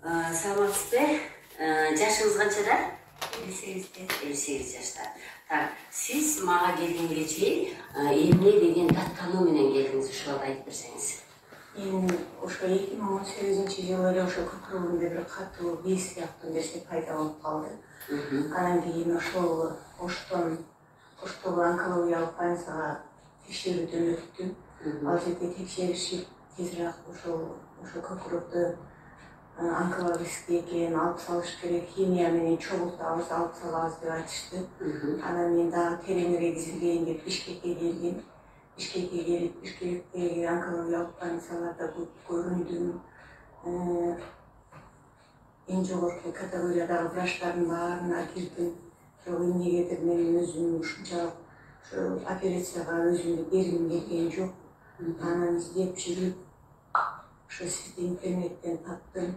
Саламатсызбы? Жашыңыз канчада? 58 жашта. Так, сиз мага келгенге чейин эмне деген даттануу менен келдиңиз, ошол айтып берсеңиз. Мен ошо 2018-жылы эле ошо көкүрөгүмдө бир катуу бес сыяктуу нерсе пайда болуп калды. Анан кийин оштогу онкологиялык больницага текшерүүдөн өттүм. Ал жерде текшеришип тезирээк ошо көкүрөктө онкологический экен, алып салыш керек, химия менен чогултабыз, алып салабыз деп айтышты. Анан мен дагы тереңирээк изилдейин деп Бишкекке келдим. Бишкектеги онкологиялык больницаларда көрүндүм. Эң жогорку категориядагы врачтардын баарына кирдим. Бирок эмнегедир мен өзүм ушунчалык ошо операцияга өзүмдү бергим келген жок. Анан издеп жүрүп ошо сизди интернеттен таптым.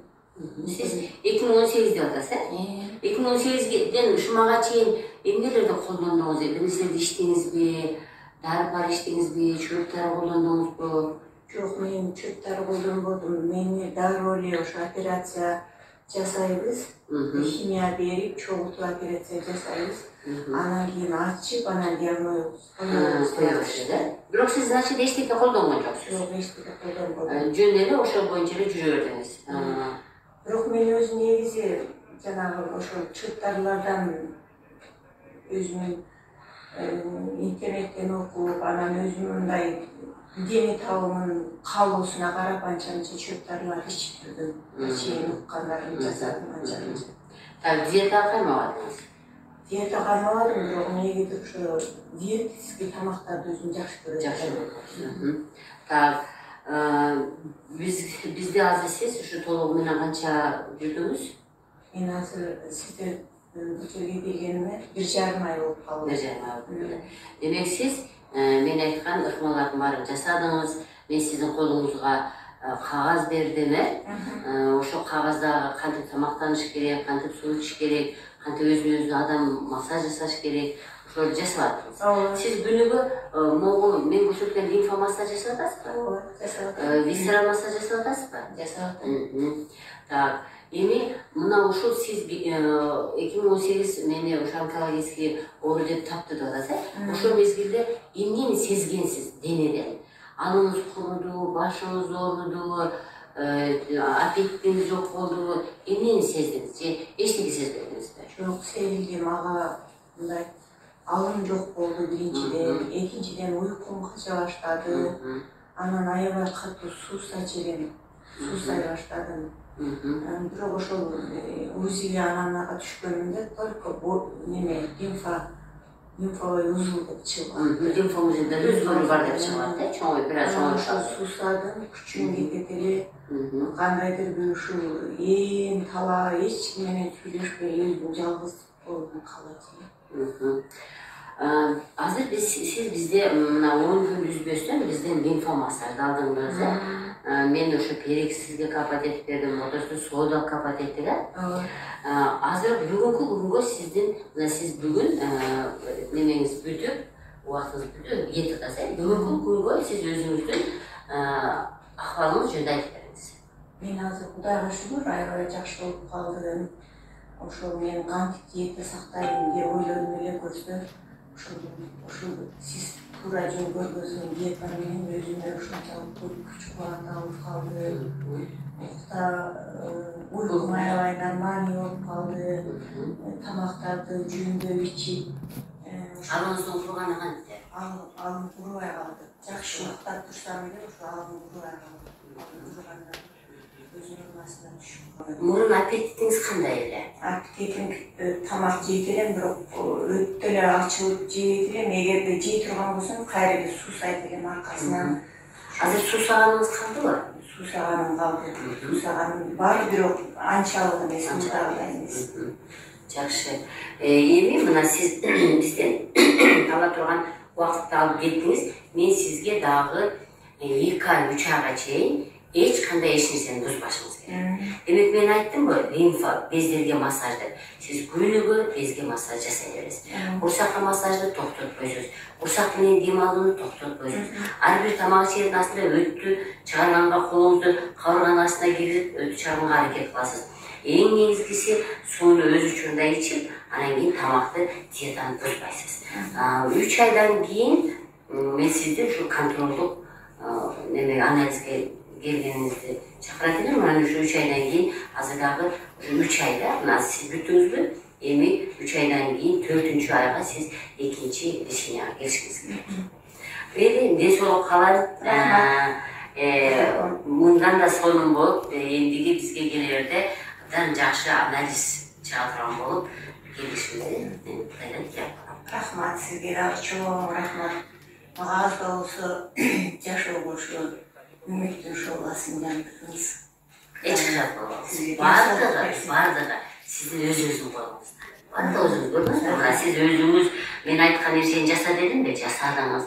Сиз 2018 деп атасыз, э? 2018ден ушуга чейин эмнелерди колдондуңуз? Эмнелерди иштедиңизби? Дары-бар иштедиңизби? Чөптөр колдондуңузбу? Жок, мен чөптөр колдонбодум. Мен дароо эле ошо операция жасайбыз. Химия берип, чогултуп операция жасайбыз. Анан кийин ачып, анан диагноз коебуз, да? Бирок сиз, значит, эчтеке колдонгон жоксуз. Жок, эчтеке колдонбодум. Жөн эле ошол боюнча эле жүрө бердиңиз. Бирок мен өзүм негизи жанагы ошо чөптарлардан өзүмүн интернеттен окуп, анан өзүм мындай дене табымын калуусуна карап анча-мынча чөптарлар ичип жүрдүм. Чейин уккандарым жасадым анча-мынча. Так, диетага кармабадыңыз? Диета кармабадым, бирок негизи ошо диетический тамактарды өзүм жакшы көрөм. Так, бизде азыр сиз ушу толугу менен канча жүрдүңүз? Мен азыр сизди бул жерге келгениме 1,5 ай болуп калды. 1,5 ай болуп калды. Демек сиз мен айткан ыкмалардын баарын жасадыңыз. Мен сиздин колуңузга кагаз бердим, ошол кагазда кантип тамактаныш керек, кантип суу ичиш керек, кантип өзүнүзгө адам массаж жасаш керек, ошолорду жасап атасыз. Сиз күнүгө могул мен көрсөткөн лимфа массаж жасап атасызбы? Ооба, жасап атам. Висцераль массаж жасап атасызбы? Жасап атам. Так, эми мына ушул сиз 2018 мени ошо онкологический оору деп тапты деп атасыз. Ошол мезгилде эмнени сезгенсиз денеден? Аныңыз куруду, башыңыз ооруду, аппетитиңиз жок болду, эмнени сездиңиз же эчтеке сезбедиңизби? Жок, сезилди, мага мындай алым жок болду биринчиден, экинчиден уйкум кача баштады. Анан аябай катуу суусай баштадым. Бирок ошол УЗИге анамага түшкөнүмдө только лимфовой узел деп чыгып. Лимфа узелде өзгөрүү бар деп чыгат, э? Чоңой бир аз чоңоюшат. Суусадым, күчүм кетет эле. Кандайдыр бир ушул ээн талаа эч ким менен сүйлөшпөй өзүм жалгыз болдум калат. Азыр сиз бизде мына 10 күн үзбөстөн бизден лимфа массажды алдыңыз, э? Мен ошо перек сизге капат этип бердим, ортосунда соода капат эттик, э? Азыр бүгүнкү күнгө сиз бүгүн немеңиз бүтүп, убактыңыз бүтүп, кетип атасыз. Бүгүнкү күнгө сиз өзүңүздүн акыбалыңыз жөнүндө айтып бериңиз. Мен азыр Кудайга шүгүр аябай жакшы болуп калдым. Ошол мен кантип диета сактайм деп ойлодум эле көрсө, ошол сиз туура жол көргөзгөн диета менен өзүмө ушунчалык күч кубат алып калды. Уйкум аябай нормальный болуп калды. Тамактарды жөндөп ичип. Алыңыздын курганы кантип? Алым курубай калды. Жакшы уктап турсам эле ошо алым курубай калды. Өзүнүн басына түшүп. Мурун аппетитиңиз кандай эле? Аппетитим тамак жейт элем, бирок өтө эле ачылып жейт элем. Эгерде жей турган болсом, кайра эле суусайт элем аркасынан. Азыр суусаганыңыз калдыбы? Суусаганым калды. Суусаганым бар, бирок анчалык эмес, мындагыдай эмес. Жакшы. Эми мына сиз бизден ала турган убакытты алып кеттиңиз. Мен сизге дагы 2 ай 3 айга чейин hiç qanday iş narsani buzbashimiz kerak. Demek men aytdim bu limfa bezlerge massajda. Siz kuniga bezge massaj jasayverasiz. Qursaqqa massajni to'xtatib qo'yasiz. Qursaq bilan dem oluvni to'xtatib qo'yasiz. Har bir tomoq ichgan aslida o'tni chiqarganga qo'lingizni qovurg'an ostida kirib o'tni chiqarganga harakat qilasiz. Eng negizgisi suvni o'z uchunda ichib, anan keyin tomoqni diyetani buzmaysiz. 3 oydan keyin men sizni shu kontrollik analizga gelgenizde çakıratılır mı? Hani şu 3 aydan keyin hazırdağı 3 ayda siz büttünüz mü? 3 aydan keyin 4. ayga siz ikinci dişine geçiniz gerek. Böyle densoğluk kalan bundan da sonun bulup endigi bizge gelerde жақсы analiz çağıran bulup gelişimizi yapalım. Rahmat sizge, çok rahmat. Mağaz da olsa yaşa oluşu ümitin şolasından tuttunuz. Hiç kıyafet vardı da sizin özünüzün kolunuzda. Vardı özünüz gördünüz mü? Siz özünüz, ben aytkan her şeyin jasa dedim de jasadınız.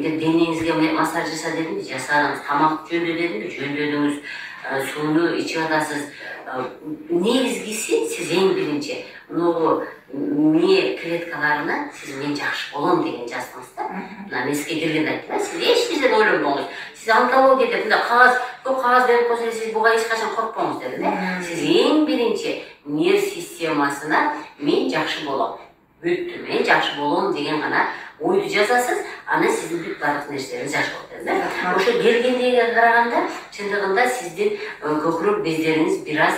Deneyinizge masaj jasa dedim de jasadınız. Tamak jöndö dedim de jöndödünüz. Suyunu içip atasız. Negizgisi siz en birinci miye kletkalarını siz men жақсы болом деген жаздыңызда. Men sizге келгенде айттым, siz ешнәрседен ойланбаңыз. Siz онкологияда мындай қағаз, көп қағаз беріп қойса, siz буга ешқашан қорықпаңыз деді. Siz ең бірінші нерв системасына мен жақсы болом. Бүттү, мен жақсы болом деген ғана ойды жазасыз, ана сіздің бүт барлық нәрселеріңіз жақсы болады. Ошо келгендеге қарағанда, шындығында сіздің көкірек бездеріңіз біраз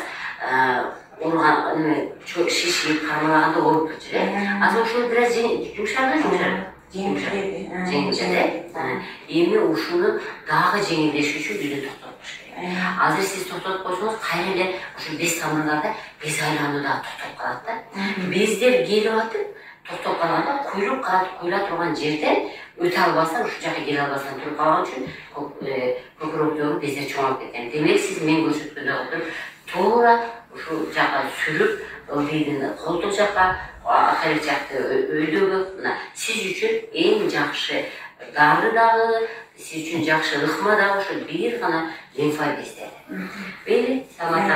шишип, қармалағанда olup кетір. Az ошо біраз жұмшарды. Жеңілдеді. Эми ушуну дагы жеңилдеш үчүн үйдө токтотуш керек. Азыр сиз токтотуп койсоңуз, кайра эле ушу без тамырларда без айлануу дагы токтоп калат да. Бездер келип атып, токтоп калганда куйла турган жерден өтө албастан, ушу жака келе албастан туруп калган үчүн көкүрөктөгү бездер чоңоюп кеткен. Демек сиз мен көрсөткөндөй кылып туура ушу жака сүрүп, ылдыйдын колтук жака, акыры жакты өйдөгө, сиз үчүн эң жакшы дары дагы, сиз үчүн жакшы ыкма дагы ушу бир гана лимфа бездери. Бели, саламат